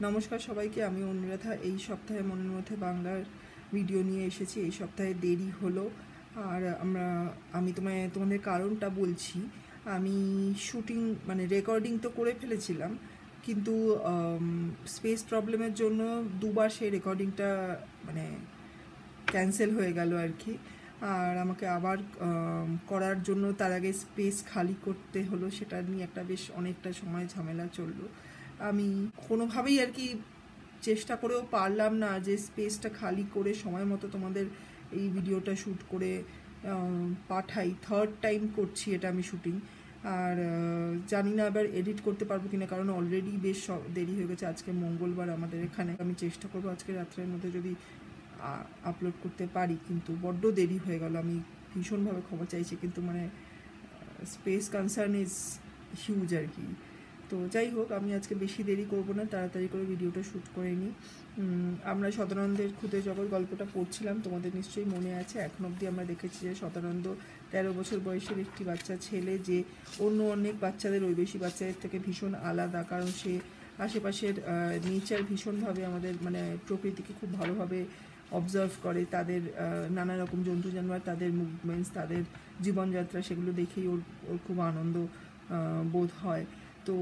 নমস্কার সবাইকে, আমি অনুরাধা। এই সপ্তাহে মনের মধ্যে বাংলার ভিডিও নিয়ে এসেছি। এই সপ্তাহে দেরি হলো, আর আমি তোমাদের কারণটা বলছি। আমি শুটিং রেকর্ডিং তো করে ফেলেছিলাম, কিন্তু স্পেস প্রবলেমের জন্য দুবার সেই রেকর্ডিংটা ক্যান্সেল হয়ে গেল আর কি। আর আমাকে আবার করার জন্য তার আগে স্পেস খালি করতে হলো, সেটা নিয়ে বেশ অনেকটা সময় ঝামেলা চললো। আমি কোনোভাবেই আর কি চেষ্টা করেও পারলাম না যে স্পেসটা খালি করে সময় মতো তোমাদের এই ভিডিওটা শ্যুট করে পাঠাই। থার্ড টাইম করছি এটা আমি শুটিং, আর জানি না এবার এডিট করতে পারবো কিনা, কারণ অলরেডি বেশ দেরি হয়ে গেছে। আজকে মঙ্গলবার আমাদের এখানে, আমি চেষ্টা করবো আজকে রাত্রের মধ্যে যদি আপলোড করতে পারি, কিন্তু বড্ড দেরি হয়ে গেল। আমি ভীষণভাবে ক্ষমা চাইছি, কিন্তু স্পেস কনসার্ন ইজ হিউজ আর কি। তো যাই হোক, আমি আজকে বেশি দেরি করব না, তাড়াতাড়ি করে ভিডিওটা শ্যুট করে নিই। আমরা সদানন্দের খুদে জগৎ গল্পটা পড়ছিলাম, তোমাদের নিশ্চয়ই মনে আছে। এখন অবধি আমরা দেখেছি যে সদানন্দ 13 বছর বয়সের একটি বাচ্চা ছেলে, যে অন্য অনেক বাচ্চাদের, ওই বেশি বাচ্চাদের থেকে ভীষণ আলাদা, কারণ সে আশেপাশের নেচার ভীষণভাবে আমাদের প্রকৃতিকে খুব ভালোভাবে অবজার্ভ করে। তাদের নানা রকম জন্তু জানোয়ার, তাদের মুভমেন্টস, তাদের জীবনযাত্রা, সেগুলো দেখেই ওর খুব আনন্দ বোধ হয়। তো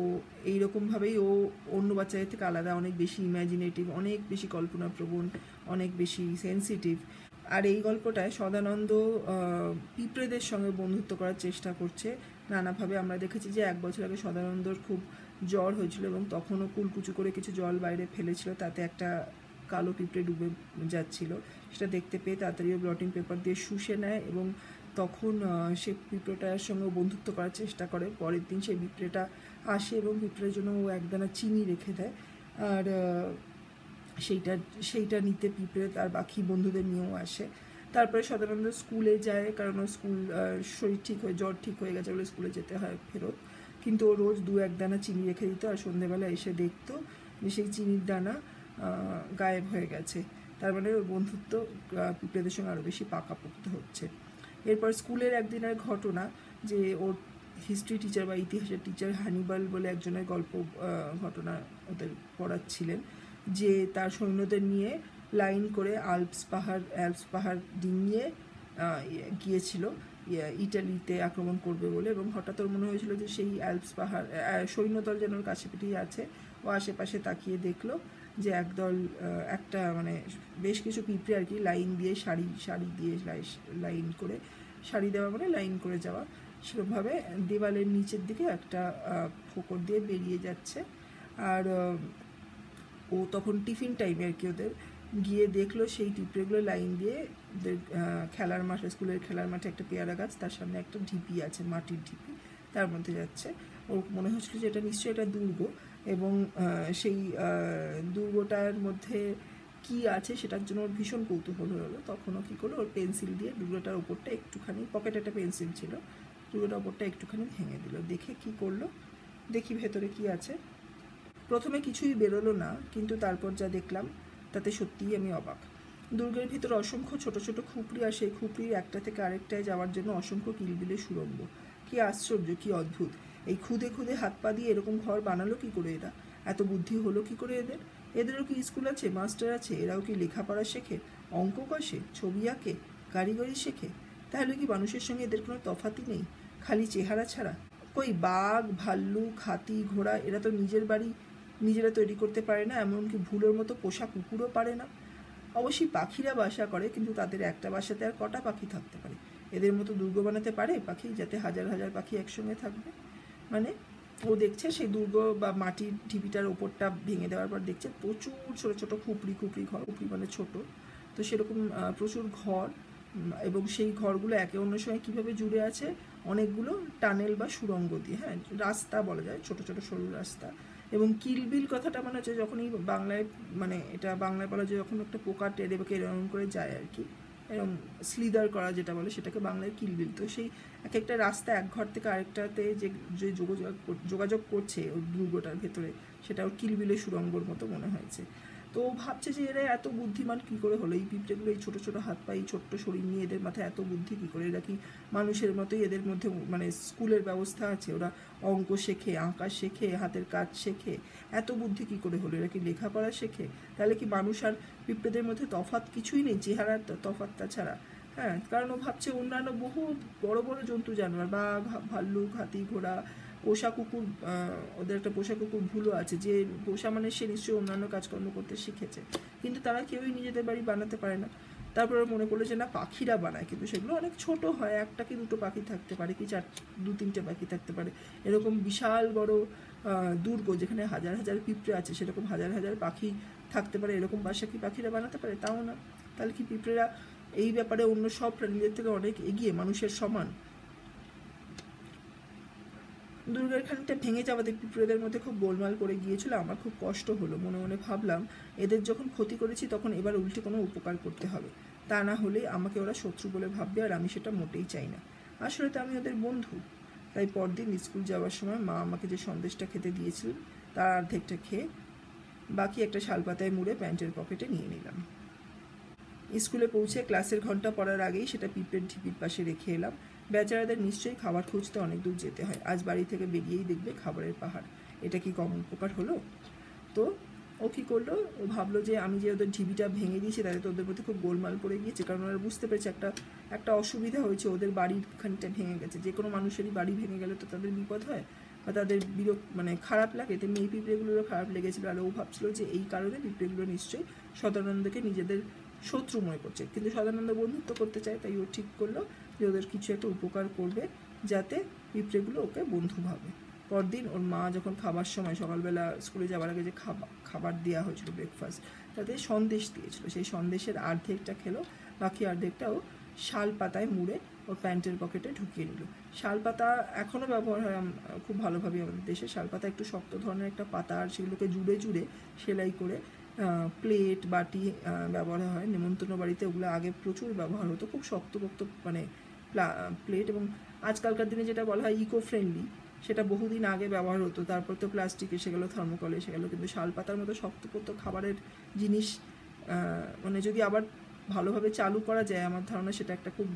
এইরকমভাবেই ও অন্য বাচ্চাদের থেকে আলাদা, অনেক বেশি ইম্যাজিনেটিভ, অনেক বেশি কল্পনাপ্রবণ, অনেক বেশি সেন্সিটিভ। আর এই গল্পটায় সদানন্দ পিঁপড়েদের সঙ্গে বন্ধুত্ব করার চেষ্টা করছে নানাভাবে। আমরা দেখেছি যে 1 বছর আগে সদানন্দর খুব জ্বর হয়েছিল, এবং তখনও কুলকুচু করে কিছু জল বাইরে ফেলেছিল, তাতে একটা কালো পিঁপড়ে ডুবে যাচ্ছিল। সেটা দেখতে পেয়ে তাড়াতাড়ি ব্লটিং পেপার দিয়ে শুষে নেয়, এবং তখন সে পিঁপড়েটার সঙ্গে বন্ধুত্ব করার চেষ্টা করে। পরের দিন সেই পিঁপড়েটা আসে, এবং পিঁপড়ের জন্য ও একদানা চিনি রেখে দেয়, আর সেইটা নিতে পিঁপড়ে তার বাকি বন্ধুদের নিয়েও আসে। তারপরে সদানন্দ স্কুলে যায়, কারণ ওর স্কুল শরীর ঠিক হয়ে, জ্বর ঠিক হয়ে গেছে বলে স্কুলে যেতে হয় ফেরত। কিন্তু ও রোজ 2-1 দানা চিনি রেখে দিত, আর সন্ধেবেলা এসে দেখতো যে সেই চিনির দানা গায়েব হয়ে গেছে। তার ওর বন্ধুত্ব পিঁপড়েদের সঙ্গে আরও বেশি পাকাপোক্ত হচ্ছে। এরপর স্কুলের একদিনের ঘটনা, যে ওর হিস্ট্রি টিচার বা ইতিহাসের টিচার হানিবাল বলে একজনের ঘটনা ওদের পড়াচ্ছিলেন, যে তার সৈন্যদের নিয়ে লাইন করে অ্যালপস পাহাড় ডিঙিয়ে গিয়েছিল ইটালিতে আক্রমণ করবে বলে। এবং হঠাৎ ওর মনে হয়েছিল যে সেই অ্যালপস পাহাড় সৈন্যদল যেন ওর কাছে পিঠেই আছে। ও আশেপাশে তাকিয়ে দেখলো যে একটা বেশ কিছু পিঁপড়ে আর কি লাইন দিয়ে সারি দিয়ে লাইন করে, সারি দেওয়া লাইন করে যাওয়া, সেরকমভাবে দেওয়ালের নিচের দিকে একটা ফোকর দিয়ে বেরিয়ে যাচ্ছে। আর ও তখন টিফিন টাইমে আর কি ওদের গিয়ে দেখলো সেই পিঁপড়েগুলো লাইন দিয়ে ওদের খেলার মাঠে, স্কুলের খেলার মাঠে একটা পেয়ারা গাছ, তার সামনে একটা ঢিপি আছে, মাটির ঢিপি, তার মধ্যে যাচ্ছে। ওর মনে হচ্ছিল যে এটা নিশ্চয়ই একটা দুর্গ, এবং সেই দুর্গটার মধ্যে কি আছে সেটার জন্য ওর ভীষণ কৌতূহল হলো। তখনও কী করলো, ওর পেন্সিল দিয়ে দুর্গটার ওপরটা একটুখানি, পকেটে একটা পেন্সিল ছিল, দুর্গটার ওপরটা একটুখানি ভেঙে দিল। দেখে কি করলো, দেখি ভেতরে কি আছে। প্রথমে কিছুই বেরোলো না, কিন্তু তারপর যা দেখলাম তাতে সত্যিই আমি অবাক। দুর্গের ভিতরে অসংখ্য ছোট ছোট খুপড়ি, আর সেই খুপড়ির একটা থেকে আরেকটায় যাওয়ার জন্য অসংখ্য কিলবিলে সুড়ঙ্গ। কি আশ্চর্য, কি অদ্ভুত! এই খুদে খুদে হাত পা দিয়ে এরকম ঘর বানালো কি করে এরা? এত বুদ্ধি হলো কি করে এদের? এদেরও কি স্কুল আছে, মাস্টার আছে? এরাও কি লেখাপড়া শেখে, অঙ্ক কষে, ছবি আঁকে, কারিগরি শেখে? তাহলে কি মানুষের সঙ্গে এদের কোনো তফাতই নেই, খালি চেহারা ছাড়া? কই বাঘ, ভাল্লুক, হাতি, ঘোড়া, এরা তো নিজের বাড়ি নিজেরা তৈরি করতে পারে না, এমনকি ভুলের মতো পোষা কুকুরও পারে না। অবশ্যই পাখিরা বাসা করে, কিন্তু তাদের একটা বাসাতে আর কটা পাখি থাকতে পারে? এদের মতো দুর্গ বানাতে পারে পাখি, যাতে হাজার হাজার পাখি একসঙ্গে থাকবে? ও দেখছে সেই দুর্গ বা মাটির ঢিপিটার ওপরটা ভেঙে দেওয়ার পর দেখছে প্রচুর ছোটো ছোটো খুপড়ি ঘর, খুপড়ি ছোটো, তো সেরকম প্রচুর ঘর, এবং সেই ঘরগুলো একে অন্যের সঙ্গে কীভাবে জুড়ে আছে, অনেকগুলো টানেল বা সুড়ঙ্গ দিয়ে, হ্যাঁ রাস্তা বলা যায়, ছোটো ছোটো সরু রাস্তা। এবং কিলবিল কথাটা মনে হচ্ছে যখনই বাংলায়, এটা বাংলায় বলা যায় যখন একটা পোকা টেরে বাকে এরকম করে যায় আর কি, এরকম স্লিদার করা যেটা বলে, সেটাকে বাংলায় কিলবিল। তো সেই এক একটা রাস্তা এক ঘর থেকে আরেকটাতে যে যোগাযোগ করছে ওই দুর্গটার ভেতরে, সেটা ওর কিলবিলের সুড়ঙ্গর মতো মনে হয়েছে। তো ভাবছে যে এরা এত বুদ্ধিমান কী করে হলো, এই পিঁপড়েগুলো এই ছোটো ছোটো হাত পা, এই ছোট্ট শরীর নিয়ে এদের মাথায় এত বুদ্ধি কী করে, এরা কি মানুষের মতোই এদের মধ্যে মানে স্কুলের ব্যবস্থা আছে, ওরা অঙ্ক শেখে, আঁকা শেখে, হাতের কাজ শেখে, এত বুদ্ধি কী করে হলো, এরা কি লেখাপড়া শেখে? তাহলে কি মানুষ আর পিঁপড়েদের মধ্যে তফাৎ কিছুই নেই, চেহারার তফাৎটা ছাড়া? হ্যাঁ, কারণ ও ভাবছে অন্যান্য বহু বড় বড় জন্তু জানোয়ার, বাঘ, ভাল্লুক, হাতি, ঘোড়া, পোষা কুকুর, ওদের একটা পোষা কুকুর ভুলও আছে, যে পোষা মানে সে নিশ্চয়ই অন্যান্য কাজকর্ম করতে শিখেছে, কিন্তু তারা কেউই নিজেদের বাড়ি বানাতে পারে না। তারপরে মনে করলো যে না, পাখিরা বানায়, কিন্তু সেগুলো অনেক ছোট হয়, একটা কি দুটো পাখি থাকতে পারে, কি দু তিনটে পাখি থাকতে পারে। এরকম বিশাল বড় দুর্গ যেখানে হাজার হাজার পিঁপড়ে আছে, সেরকম হাজার হাজার পাখি থাকতে পারে, এরকম বাসা কি পাখিরা বানাতে পারে? তাও না। তাহলে কি পিঁপড়েরা এই ব্যাপারে অন্য সব প্রাণীদের থেকে অনেক এগিয়ে, মানুষের সমান? দুর্গের খানিকটা ভেঙে যাওয়াতে পিঁপড়েদের মধ্যে খুব গোলমাল করে গিয়েছিল। আমার খুব কষ্ট হলো, মনে মনে ভাবলাম এদের যখন ক্ষতি করেছি তখন এবার উল্টে কোনো উপকার করতে হবে, তা না হলে আমাকে ওরা শত্রু বলে ভাববে, আর আমি সেটা মোটেই চাই না। আসলে তো আমি ওদের বন্ধু। তাই পরদিন স্কুল যাওয়ার সময় মা আমাকে যে সন্দেশটা খেতে দিয়েছিলেন তার অর্ধেকটা খেয়ে বাকি একটা শালপাতায় মুড়ে প্যান্টের পকেটে নিয়ে নিলাম। স্কুলে পৌঁছে ক্লাসের ঘন্টা পড়ার আগেই সেটা পিঁপড়ের ঢিপির পাশে রেখে এলাম। বেচারাদের নিশ্চয়ই খাবার খুঁজতে অনেক দূর যেতে হয়, আজ বাড়ি থেকে বেরিয়েই দেখবে খাবারের পাহাড়। এটা কি কম উপকার হলো? তো ও কী করলো, ও ভাবলো যে আমি যে ওদের ঢিবিটা ভেঙে দিয়েছি তাতে তো ওদের মধ্যে খুব গোলমাল পড়ে গিয়েছে, কারণ ওরা বুঝতে পেরেছে একটা অসুবিধা হয়েছে, ওদের বাড়ির খানিকটা ভেঙে গেছে। যে কোনো মানুষেরই বাড়ি ভেঙে গেলে তো তাদের বিপদ হয় বা তাদের মানে খারাপ লাগে, তেমনি এই পিঁপড়েগুলোরও খারাপ লেগেছিলো। আর ও ভাবছিল যে এই কারণে পিঁপড়েগুলো নিশ্চয়ই সদানন্দকে নিজেদের শত্রু মনে করছে, কিন্তু সদানন্দ বন্ধুত্ব করতে চায়, তাই ও ঠিক করলো যে ওদের কিছু একটা উপকার করবে যাতে পিঁপড়েগুলো ওকে বন্ধু ভাবে। পরদিন ওর মা যখন খাবার সময় সকালবেলা স্কুলে যাওয়ার আগে যে খাবার দেওয়া হয়েছিল ব্রেকফাস্ট, তাতে সন্দেশ দিয়েছিল, সেই সন্দেশের অর্ধেকটা খেলো, বাকি অর্ধেকটা ও শাল পাতায় মুড়ে ওর প্যান্টের পকেটে ঢুকিয়ে নিল। শাল পাতা এখনও ব্যবহার হয় খুব ভালোভাবে আমাদের দেশে। শাল পাতা একটু শক্ত ধরনের একটা পাতা, আর সেগুলোকে জুড়ে জুড়ে সেলাই করে প্লেট বাটি ব্যবহার হয়। নেমন্তন্ন বাড়িতে ওগুলো আগে প্রচুর ব্যবহার হতো, খুব শক্তপোক্ত মানে প্লেট, এবং আজকালকার দিনে যেটা বলা হয় ইকো ফ্রেন্ডলি, সেটা বহুদিন আগে ব্যবহার হতো। তারপর তো প্লাস্টিক এসে গেলো, থার্মোকল এসে গেলো, কিন্তু শালপাতার মতো শক্তপোক্ত খাবারের জিনিস মানে যদি আবার ভালোভাবে চালু করা যায়, আমার ধারণা সেটা একটা খুব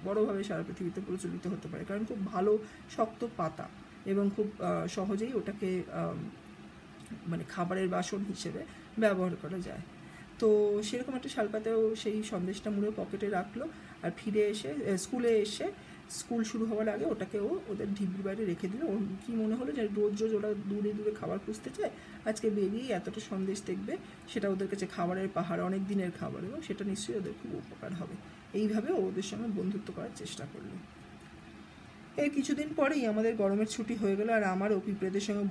বড়োভাবে সারা পৃথিবীতে প্রচলিত হতে পারে, কারণ খুব ভালো শক্ত পাতা এবং খুব সহজেই ওটাকে মানে খাবারের বাসন হিসেবে ব্যবহার করা যায়। তো সেরকম একটা শালপাতাও সেই সন্দেশটা মুড়ে পকেটে রাখলো, আর ফিরে এসে স্কুল শুরু হওয়ার আগে ওটাকেও ওদের ঢিবির বাইরে রেখে দিল। ওর কী মনে হলো যে রোজ রোজ ওরা দূরে দূরে খাবার খুঁজতে চায়, আজকে বেরিয়েই এতটা সন্দেশ দেখবে, সেটা ওদের কাছে খাবারের পাহাড়, অনেক দিনের খাবার, এবং সেটা নিশ্চয়ই ওদের খুব উপকার হবে। এইভাবে ওদের সঙ্গে বন্ধুত্ব করার চেষ্টা করলো। এর কিছুদিন পরেই আমাদের গরমের ছুটি হয়ে গেল, আর আমারও পিঁপড়েদের সঙ্গে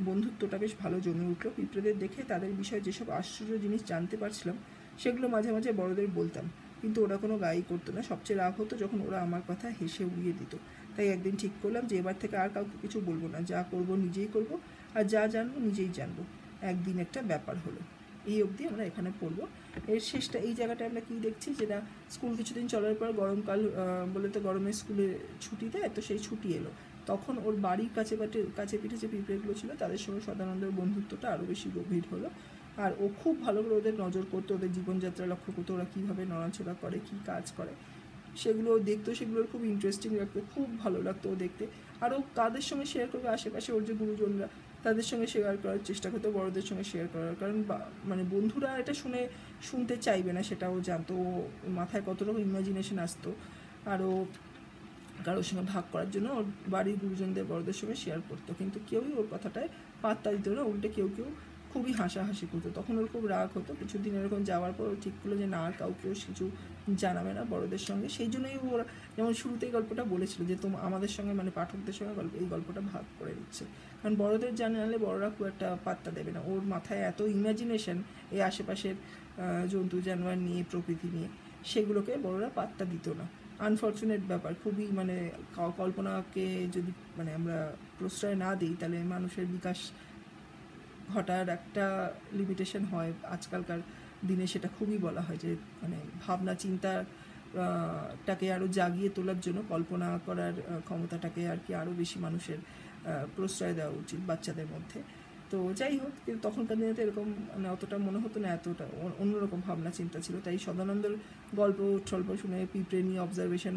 বন্ধুত্বটা বেশ ভালো জমে উঠলো। পিঁপড়েদের দেখে তাদের বিষয়ে যেসব আশ্চর্য জিনিস জানতে পারছিলাম সেগুলো মাঝে মাঝে বড়দের বলতাম, কিন্তু ওরা কোনো গায়ে করতো না। সবচেয়ে রাগ হতো যখন ওরা আমার কথা হেসে উড়িয়ে দিত। তাই একদিন ঠিক করলাম যে এবার থেকে আর কাউকে কিছু বলবো না, যা করব নিজেই করব, আর যা জানবো নিজেই জানবো। একদিন একটা ব্যাপার হলো। এই অবধি আমরা এখানে পড়বো। এর শেষটা এই জায়গাটা আমরা কী দেখছি, যেটা স্কুল কিছুদিন চলার পর গরমকাল বলে তো গরমে স্কুলে ছুটি দেয়, তো সেই ছুটি এলো। তখন ওর বাড়ির কাছে পিঠে যে পিঁপড়েগুলো ছিল তাদের সঙ্গে সদানন্দের বন্ধুত্বটা আরও বেশি গভীর হলো। আর ও খুব ভালো করে ওদের নজর করতো, ওদের জীবনযাত্রা লক্ষ্য করতো, ওরা কীভাবে নড়াচড়া করে, কী কাজ করে, সেগুলো দেখতো, সেগুলোর খুব ইন্টারেস্টিং লাগতো, খুব ভালো লাগতো ও দেখতে। আর ও কাদের সঙ্গে শেয়ার করবে, আশেপাশে ওর যে গুরুজনরা তাদের সঙ্গে শেয়ার করার চেষ্টা করতো, বড়দের সঙ্গে শেয়ার করার, কারণ মানে বন্ধুরা এটা শুনতে চাইবে না সেটাও জানতো। ও মাথায় কত রকম ইমাজিনেশন আসতো, আর ও কারোর সঙ্গে ভাগ করার জন্য ওর বাড়ির গুরুজনদের বড়দের সঙ্গে শেয়ার করতো, কিন্তু কেউই ওর কথাটায় পাত্তা দিত না, উল্টে কেউ খুবই হাসাহাসি করতো। তখন ওর খুব রাগ হতো। কিছুদিন এরকম যাওয়ার পর ও ঠিক করলো যে না, আর কাউকেও কিছু জানাবে না বড়দের সঙ্গে। সেই জন্যই ওরা যেমন শুরুতেই গল্পটা বলেছিল যে আমাদের সঙ্গে মানে পাঠকদের সঙ্গে এই গল্পটা ভাগ করে দিচ্ছে, কারণ বড়দের জানালে বড়রা খুব একটা পাত্তা দেবে না। ওর মাথায় এত ইমাজিনেশন এই আশেপাশের জন্তু জানোয়ার নিয়ে, প্রকৃতি নিয়ে, সেগুলোকে বড়রা পাত্তা দিত না। আনফর্চুনেট ব্যাপার, খুবই মানে কল্পনাকে যদি মানে আমরা প্রশ্রয় না দিই তাহলে মানুষের বিকাশ ঘটার একটা লিমিটেশন হয়। আজকালকার দিনে সেটা খুবই বলা হয় যে মানে ভাবনা চিন্তাটাকে আরও জাগিয়ে তোলার জন্য কল্পনা করার ক্ষমতাটাকে আর কি আরও বেশি মানুষের প্রশ্রয় দেওয়া উচিত বাচ্চাদের মধ্যে। তো যাই হোক, কিন্তু তখনকার দিনে তো এরকম মানে অতটা মনে হতো না, এতটা অন্যরকম ভাবনা চিন্তা ছিল। তাই সদানন্দর গল্প টল্প শুনে, পিঁপড়ে নিয়ে অবজারভেশন,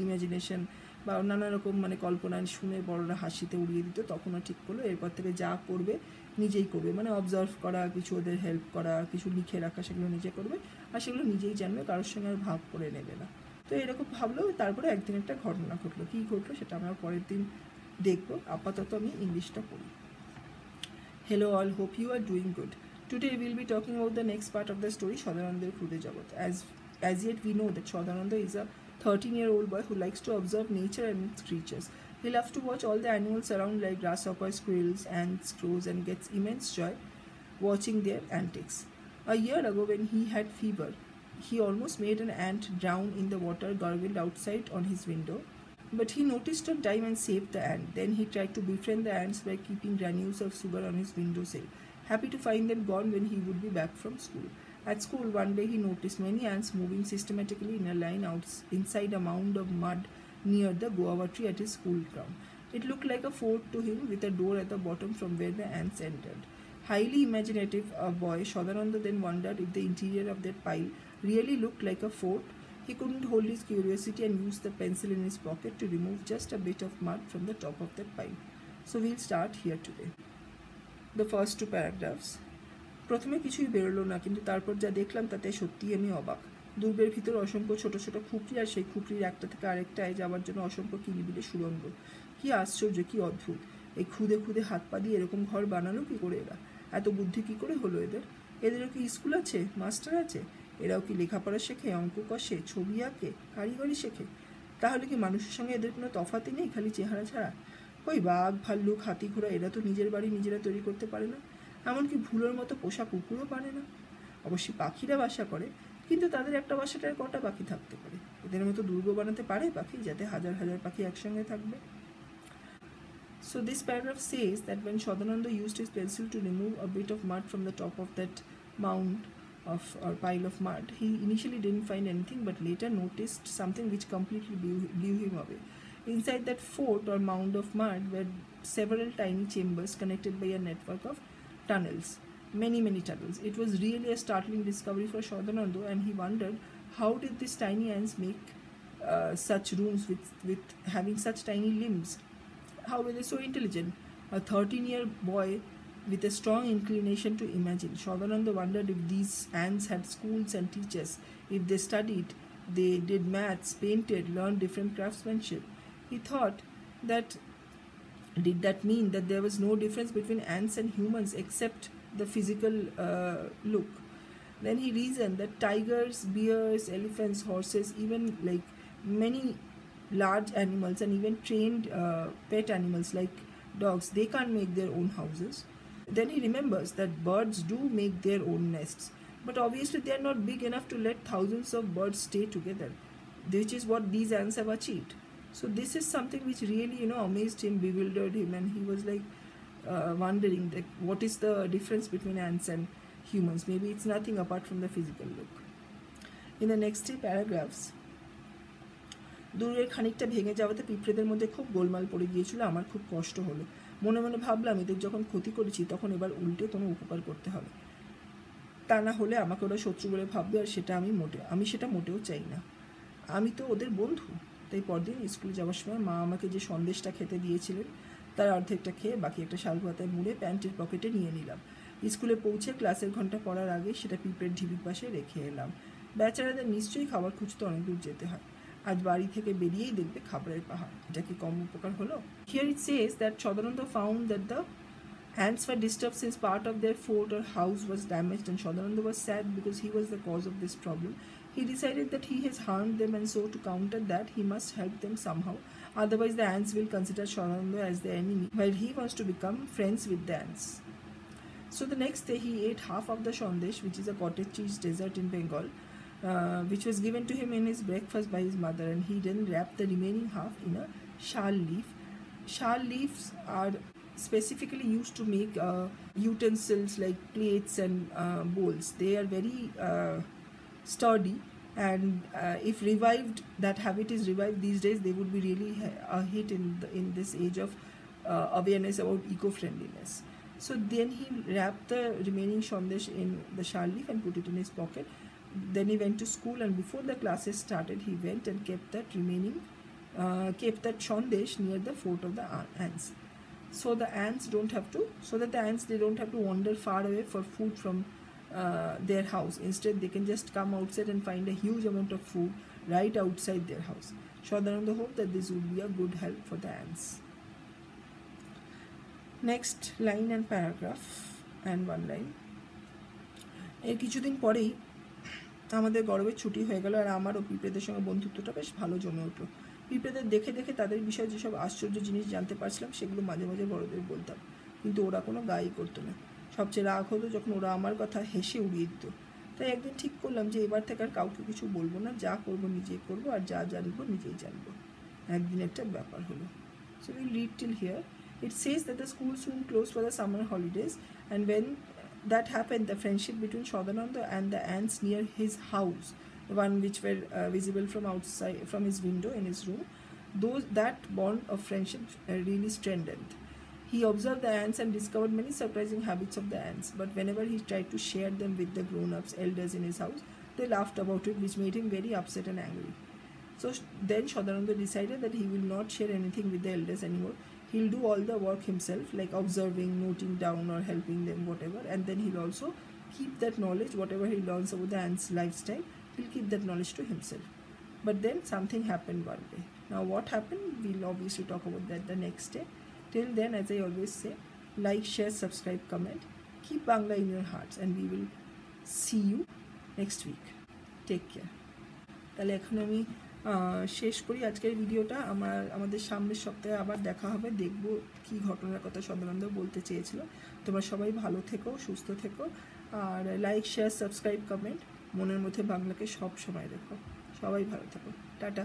ইমাজিনেশন বা নানা রকম মানে কল্পনা শুনে বড়রা হাসিতে উড়িয়ে দিত। তখনও ঠিক করলো এরপর থেকে যা করবে নিজেই করবে, মানে অবজার্ভ করা, কিছু ওদের হেল্প করা, কিছু লিখে রাখা, সেগুলো নিজে করবে, আর সেগুলো নিজেই জানবে, কারোর সঙ্গে আর ভাগ করে নেবে না। তো এরকম ভাবলো। তারপরে একদিন একটা ঘটনা ঘটলো। কী ঘটলো সেটা আমরা পরের দিন দেখবো। আপাতত আমি ইংলিশটা পড়ি। Hello all, hope you are doing good. Today we will be talking about the next part of the story, Shodanonder Khude Jogot. As yet we know that Shodananda is a 13-year-old boy who likes to observe nature and its creatures. He loves to watch all the animals around like grasshoppers, squirrels, ants, crows, and gets immense joy watching their antics. A year ago when he had fever, he almost made an ant drown in the water gurgled outside on his window. But he noticed on time and saved the ant. Then he tried to befriend the ants by keeping granules of sugar on his windowsill, happy to find them gone when he would be back from school. At school, one day he noticed many ants moving systematically in a line out inside a mound of mud near the guava tree at his school ground. It looked like a fort to him, with a door at the bottom from where the ants entered. Highly imaginative boy, Shodananda then wondered if the interior of that pile really looked like a fort. He couldn't hold his curiosity and used the pencil in his pocket to remove just a bit of mud from the top of that pile. So we'll start here today. The first two paragraphs. প্রথমে কিছুই বেরোলো না, কিন্তু তারপর যা দেখলাম তাতে সত্যিই আমি অবাক। দুর্গের ভিতর অসংখ্য ছোট ছোট খুপড়ি, আর সেই খুপড়ির একটা থেকে আরেকটায় যাওয়ার জন্য অসংখ্য কিলিবিলি সুড়ঙ্গ। কি আশ্চর্য, কি অদ্ভুত! এই খুদে খুদে হাত পা দিয়ে এরকম ঘর বানালো কি করে এরা? এত বুদ্ধি কি করে হলো এদের? এদেরও কি স্কুল আছে, মাস্টার আছে? এরাও কি লেখাপড়া শেখে, অঙ্ক কষে, ছবি আঁকে, কারিগরি শেখে? তাহলে কি মানুষের সঙ্গে এদের কোনো তফাতই নেই, খালি চেহারা ছাড়া? ওই বাঘ, ভাল্লুক, হাতি, ঘোড়া এরা তো নিজের বাড়ি নিজেরা তৈরি করতে পারে না, এমনকি ভুলোর মতো পোষা কুকুরও পারে না। অবশ্যই পাখিরা বাসা করে, কিন্তু তাদের একটা বাসাটায় কটা পাখি থাকতে পারে? এদের মতো দুর্গ বানাতে পারে পাখি, যাতে হাজার হাজার পাখি একসঙ্গে থাকবে? So this paragraph says that when Shodananda used his pencil to remove a bit of mud from the top of that mound or pile of mud, he initially didn't find anything, but later noticed something which completely blew him away. Inside that fort or mound of mud were several tiny chambers connected by a network of tunnels, many tunnels. It was really a startling discovery for Shodananda, and he wondered how did these tiny ants make such rooms with having such tiny limbs. How were they so intelligent? A 13-year boy with a strong inclination to imagine. Shodananda wondered if these ants had schools and teachers, if they studied, they did maths, painted, learned different craftsmanship. He thought that did that mean that there was no difference between ants and humans except the physical look? Then he reasoned that tigers, bears, elephants, horses, even like many large animals and even trained pet animals like dogs, they can't make their own houses. Then he remembers that birds do make their own nests, but obviously they are not big enough to let thousands of birds stay together, which is what these ants have achieved. So this is something which really amazed him, bewildered him, and he was like wondering that what is the difference between ants and humans. Maybe it's nothing apart from the physical look. In the next 3 paragraphs, দুর্গের খানিকটা ভেঙে যাওয়াতে পিঁপড়েদের মধ্যে খুব গোলমাল পড়ে গিয়েছিল। আমার খুব কষ্ট হলো। মনে মনে ভাবলাম এদের যখন ক্ষতি করেছি তখন এবার উল্টে কোনো উপকার করতে হবে, তা না হলে আমাকে ওরা শত্রু বলে ভাববে, আর আমি সেটা মোটেও চাই না। আমি তো ওদের বন্ধু। তাই পরদিন স্কুলে যাওয়ার সময় মা আমাকে যে সন্দেশটা খেতে দিয়েছিলেন তার অর্ধেকটা খেয়ে বাকি একটা শাল পাতায় মুড়ে প্যান্টের পকেটে নিয়ে নিলাম। স্কুলে পৌঁছে ক্লাসের ঘন্টা পড়ার আগে সেটা পিঁপড়ের ঢিবির পাশে রেখে এলাম। বেচারাদের নিশ্চয়ই খাবার খুঁজতে অনেক দূর যেতে হয়। আজ বাড়ি থেকে বেরিয়েই দেখবে খাবারের পাহাড়। এটা কি কম উপকার হলো? Here it says that Shodananda found that the ants were disturbed since part of their fort or house was damaged, and Shodananda was sad because he was the cause of this problem. He decided that he has harmed them, and so to counter that he must help them somehow, otherwise the ants will consider Shodananda as the enemy while he wants to become friends with the ants. So the next day he ate half of the sandesh, which is a cottage cheese dessert in Bengal, which was given to him in his breakfast by his mother, and he then wrapped the remaining half in a shal leaf. Shal leaves are specifically used to make utensils like plates and bowls. They are very sturdy, and if revived, that habit is revived these days, they would be really a hit in this age of awareness about eco-friendliness. So then he wrapped the remaining Sandesh in the shal leaf and put it in his pocket. Then he went to school, and before the classes started, he went and kept that Sandesh near the fort of the ants. So that the ants they don't have to wander far away for food from their house. Instead, they can just come outside and find a huge amount of food right outside their house. Shodanonder hoped that this would be a good help for the ants. Next line and paragraph and one line. এর কিছুদিন পরেই আমাদের গরমের ছুটি হয়ে গেল, আর আমার ও পিঁপড়েদের সঙ্গে বন্ধুত্বটা বেশ ভালো জমে উঠলো। পিঁপড়েদের দেখে দেখে তাদের বিষয়ে যেসব আশ্চর্য জিনিস জানতে পারছিলাম সেগুলো মাঝে মাঝে বড়দের বলতাম, কিন্তু ওরা কোনো গায়ে করতো না। সবচেয়ে রাগ হতো যখন ওরা আমার কথা হেসে উড়িয়ে দিত। তাই একদিন ঠিক করলাম যে এবার থেকে আর কাউকে কিছু বলবো না, যা করবো নিজেই করবো, আর যা জানবো নিজেই জানবো। একদিন একটা ব্যাপার হলো। So we'll read till here. It says that the school soon closed for the summer holidays, and when that happened, the friendship between Shodanonder and the ants near his house, the one which were visible from outside, from his window in his room, that bond of friendship really strengthened. He observed the ants and discovered many surprising habits of the ants, but whenever he tried to share them with the grown-ups, elders in his house, they laughed about it, which made him very upset and angry. So then Shodanonder decided that he will not share anything with the elders anymore. He'll do all the work himself, like observing, noting down, or helping them, whatever, and then he'll also keep that knowledge, whatever he learns about the ants' lifestyle, he'll keep that knowledge to himself. But then something happened one day. Now what happened, we'll obviously talk about that the next day. Till then, as I always say, like, share, subscribe, comment, keep Bangla in your hearts, and we will see you next week. Take care. তাহলে এখন আমি শেষ করি আজকের ভিডিওটা। আমাদের সামনের সপ্তাহে আবার দেখা হবে, দেখব কি ঘটনার কথা Shodanonder বলতে চেয়েছিল। তোমরা সবাই ভালো থেকো, সুস্থ থেকো, আর লাইক, শেয়ার, সাবস্ক্রাইব, কমেন্ট, মনের মধ্যে বাংলাকে সব সময় রেখো। সবাই ভালো থেকো, টাটা।